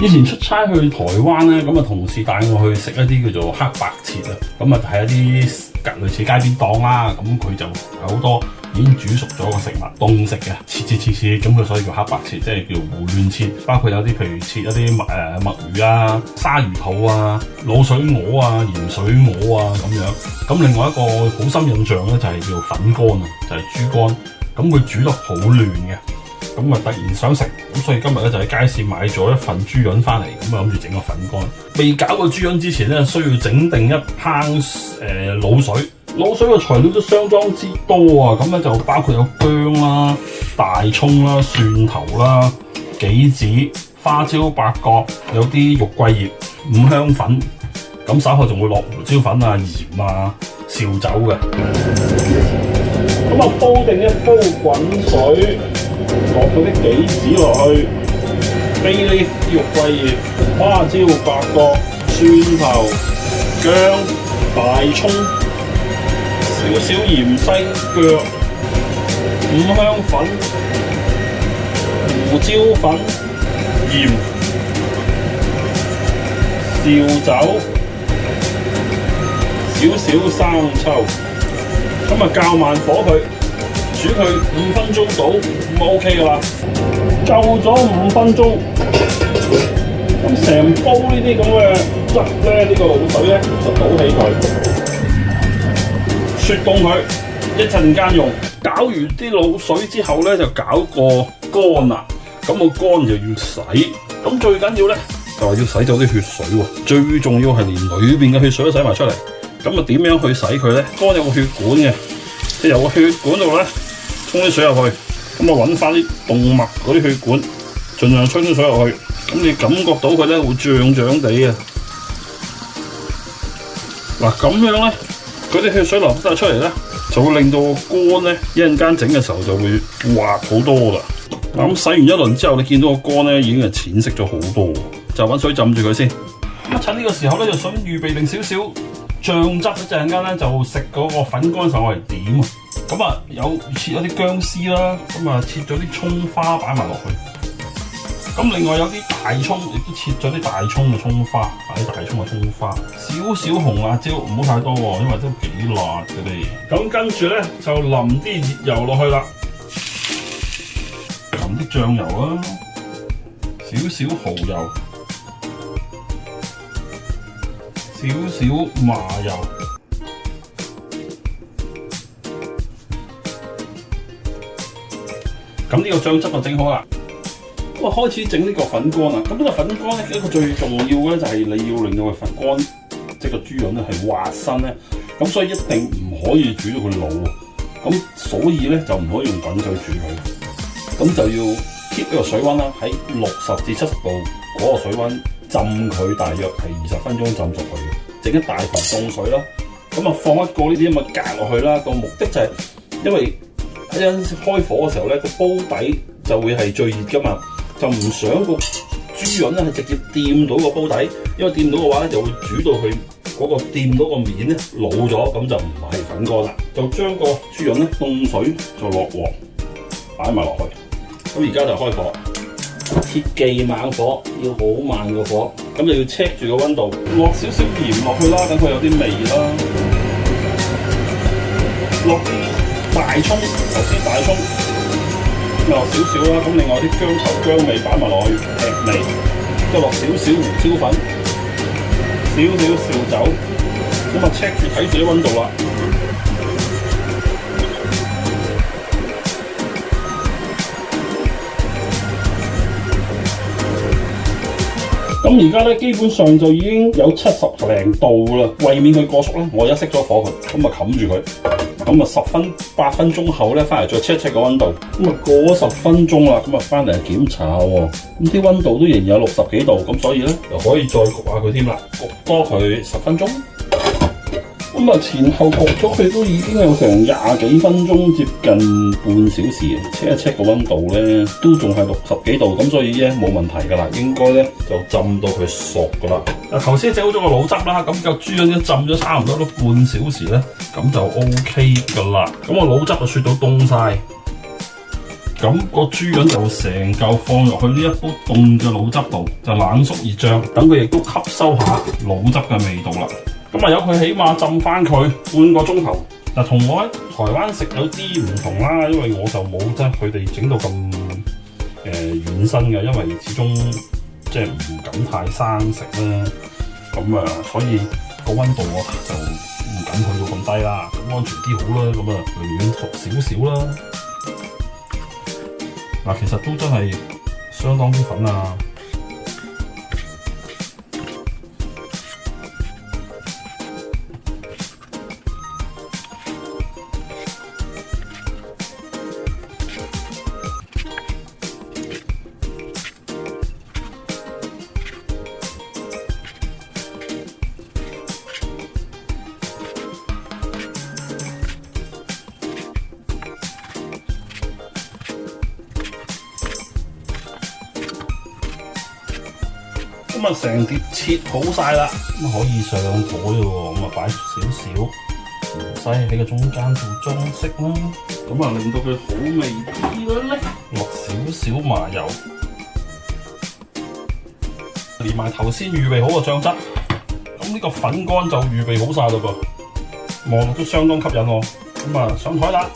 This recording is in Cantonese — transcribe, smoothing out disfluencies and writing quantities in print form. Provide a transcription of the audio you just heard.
以前出差去台灣咧，咁啊同事帶我去食一啲叫做黑白切啊，咁啊係一啲類似街邊檔啦，咁佢就有好多已經煮熟咗個食物凍食嘅，切，咁佢所以叫黑白切，即係叫胡亂切，包括有啲譬如切一啲墨魚啊、鯊魚肚啊、滷水鵝啊、鹽水鵝啊咁樣。咁另外一個好深印象咧就係叫粉乾啊，就係豬肝，咁佢煮得好嫩嘅。咁啊突然想食，咁所以今日咧就喺街市買咗一份豬潤翻嚟，咁啊諗住整個粉乾。未搞過豬潤之前咧，需要整定一烹滷水。滷水嘅材料都相當之多啊，咁咧就包括有薑啦、大葱啦、蒜頭啦、杞子、花椒、八角，有啲肉桂葉、五香粉，咁稍後仲會落胡椒粉啊、鹽啊、紹酒嘅。咁啊煲定一煲滾水。落咗啲杞子落去，bay leaf肉桂葉、花椒、八角、蒜頭、薑、大葱，少少芫茜腳、五香粉、胡椒粉、鹽、紹酒，少少生抽，咁啊較慢火佢。煮佢5分鐘到，咁 OK 噶啦。夠咗5分鐘，咁成煲呢啲咁嘅汁咧，呢個滷水咧就倒起佢，雪凍佢一陣間用。搞完啲滷水之後咧，就搞個乾啦。咁個乾就要洗，咁最緊要咧就係要洗走啲血水喎。最重要係連裏邊嘅血水都洗埋出嚟。咁啊點樣去洗佢咧？乾有個血管嘅，即係由個血管度咧。沖啲水入去，咁啊揾翻啲動脈嗰啲血管，盡量沖啲水入去，咁你感覺到佢咧會脹脹地啊！嗱咁樣咧，嗰啲血水流得出嚟咧，就會令到個乾咧一陣間整嘅時候就會滑好多啦。嗱咁洗完一輪之後，你見到個乾咧已經係淺色咗好多，就揾水浸住佢先。咁趁呢個時候咧，就想預備定少少醬汁，一陣間咧就食嗰個粉乾上嚟點啊！咁啊，有切咗啲薑絲啦，咁啊切咗啲葱花擺埋落去。咁另外有啲大葱，亦都切咗啲大葱嘅葱花，擺啲大葱嘅葱花。少少紅辣椒，唔好太多喎，因為都幾辣嘅咧。咁跟住咧就淋啲熱油落去啦，淋啲醬油啦，少少蠔油，少少麻油。咁呢個醬汁就整好啦，咁啊開始整呢個粉乾啦。咁呢個粉乾咧，一個最重要嘅就係你要令到佢粉乾，即係個豬潤咧係滑身咧。咁所以一定唔可以煮到佢老，咁所以咧就唔可以用滾水煮佢。咁就要 keep 呢個水溫啦，喺60至70度嗰個水溫浸佢，大約係20分鐘浸熟佢。整一大盆凍水啦，咁啊放一個呢啲咁嘅格落去啦。個目的就係因為一陣開火嘅時候咧，個煲底就會係最熱噶嘛，就唔想個豬潤咧係直接掂到個煲底，因為掂到嘅話咧就會煮到佢嗰個掂到個面咧老咗，咁就唔係粉乾啦。就將個豬潤咧凍水就落鑊，擺埋落去。咁而家就開火，切忌猛火，要好慢個火，咁就要 check 住個溫度，落少少鹽落去啦，等佢有啲味啦，落啲大葱，頭先大葱落少少啦，咁另外啲薑頭薑味擺埋落去劈味，再落少少胡椒粉，少少紹酒，咁啊 check 住睇住啲溫度啦。咁而家咧基本上就已經有70零度啦，為免佢過熟咧，我而家熄咗火佢，咁啊冚住佢。咁啊8分鐘後咧，翻嚟再 check 個溫度。咁啊過咗10分鐘啦，咁啊翻嚟檢查喎。咁啲溫度都仍然有60幾度，咁所以咧就可以再焗下佢添啦，焗多佢10分鐘。咁啊前後焗咗佢都已經有成20幾分鐘，接近半小時。check 一 check 個溫度咧，都仲係60幾度，咁所以咧冇問題噶啦，應該咧就浸到佢熟噶啦。嗱，頭先整好咗個滷汁啦，咁個豬潤浸咗差唔多都半小時咧，咁就 OK 噶啦。咁個滷汁就雪到凍晒，咁個豬膶就成嚿放入去呢一煲凍嘅滷汁度，就冷縮熱漲，等佢亦都吸收下滷汁嘅味道啦。咁啊，由佢起碼浸翻佢半個鐘頭。嗱，同我喺台灣食有啲唔同啦，因為我就冇即係佢哋整到咁軟身嘅，因為始終即係唔敢太生食啦。咁啊，所以個溫度我就唔敢去到咁低啦，咁安全啲好啦。咁啊，寧願熟少少啦。嗱，其實都真係相當之粉啊！咁啊，成碟切好晒啦，咁可以上台喎。咁啊，擺少少芫茜喺個中間做裝飾啦。咁啊，令到佢好味啲咧，落少少麻油，連埋頭先預備好嘅醬汁。咁呢個粉乾就預備好晒嘞噃，望落都相當吸引喎。咁啊，上台啦！